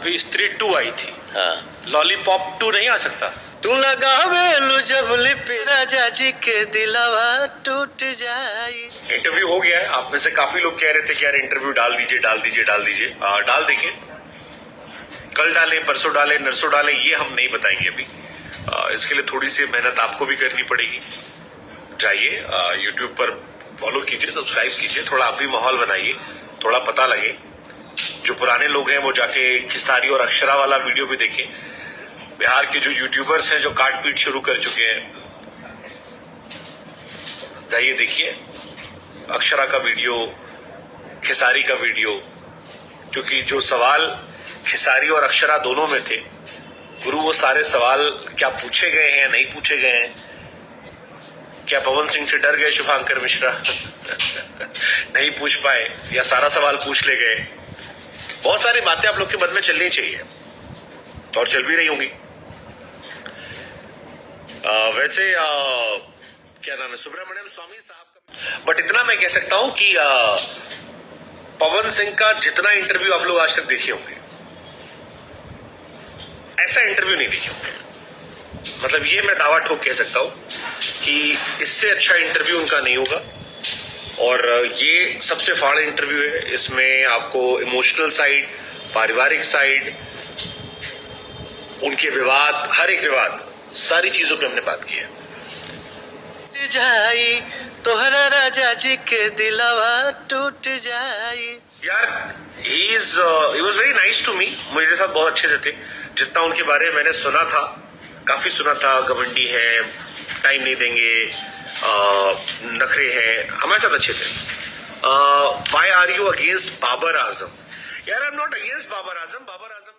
अभी स्त्री 2 आई थी। हाँ, लॉलीपॉप 2 नहीं आ सकता? तू लगावे जब लिपि राजा जी के दिलावा टूट जाई। इंटरव्यू हो गया है। आप में से काफी लोग कह रहे थे कि यार इंटरव्यू डाल दीजिए डाल दीजिए डाल दीजिए। डाल देंगे, कल डालें, परसों डालें, नरसों डालें, ये हम नहीं बताएंगे अभी। इसके लिए थोड़ी सी मेहनत आपको भी करनी पड़ेगी। जाइए यूट्यूब पर फॉलो कीजिए, सब्सक्राइब कीजिए, थोड़ा आप भी माहौल बनाइए, थोड़ा पता लगे। जो पुराने लोग हैं वो जाके खिसारी और अक्षरा वाला वीडियो भी देखें। बिहार के जो यूट्यूबर्स हैं जो काट पीट शुरू कर चुके हैं, जाइए देखिए अक्षरा का वीडियो, खिसारी का वीडियो। क्योंकि जो सवाल खिसारी और अक्षरा दोनों में थे, गुरु वो सारे सवाल क्या पूछे गए हैं या नहीं पूछे गए हैं? क्या पवन सिंह से डर गए शुभांकर मिश्रा? नहीं पूछ पाए या सारा सवाल पूछ ले गए? बहुत सारी बातें आप लोग के मन में चलनी चाहिए और चल भी रही होंगी। वैसे क्या नाम है, सुब्रमण्यम स्वामी साहब का। बट इतना मैं कह सकता हूं कि पवन सिंह का जितना इंटरव्यू आप लोग आज तक देखे होंगे, ऐसा इंटरव्यू नहीं देखे होंगे। मतलब ये मैं दावा ठोक कह सकता हूं कि इससे अच्छा इंटरव्यू उनका नहीं होगा। और ये सबसे फाड़ इंटरव्यू है। इसमें आपको इमोशनल साइड, पारिवारिक साइड, उनके विवाद, हर एक विवाद, सारी चीजों पे हमने बात की है। जाई तोहरा राजा जी के दिलावा टूट जाई। यार he was very nice to me. मेरे साथ बहुत अच्छे से थे। जितना उनके बारे में मैंने सुना था, काफी सुना था, घमंडी है, टाइम नहीं देंगे, नखरे हैं, हमारे साथ अच्छे थे। Why are you against Babar Azam? यार I am not against Babar Azam. Babar Azam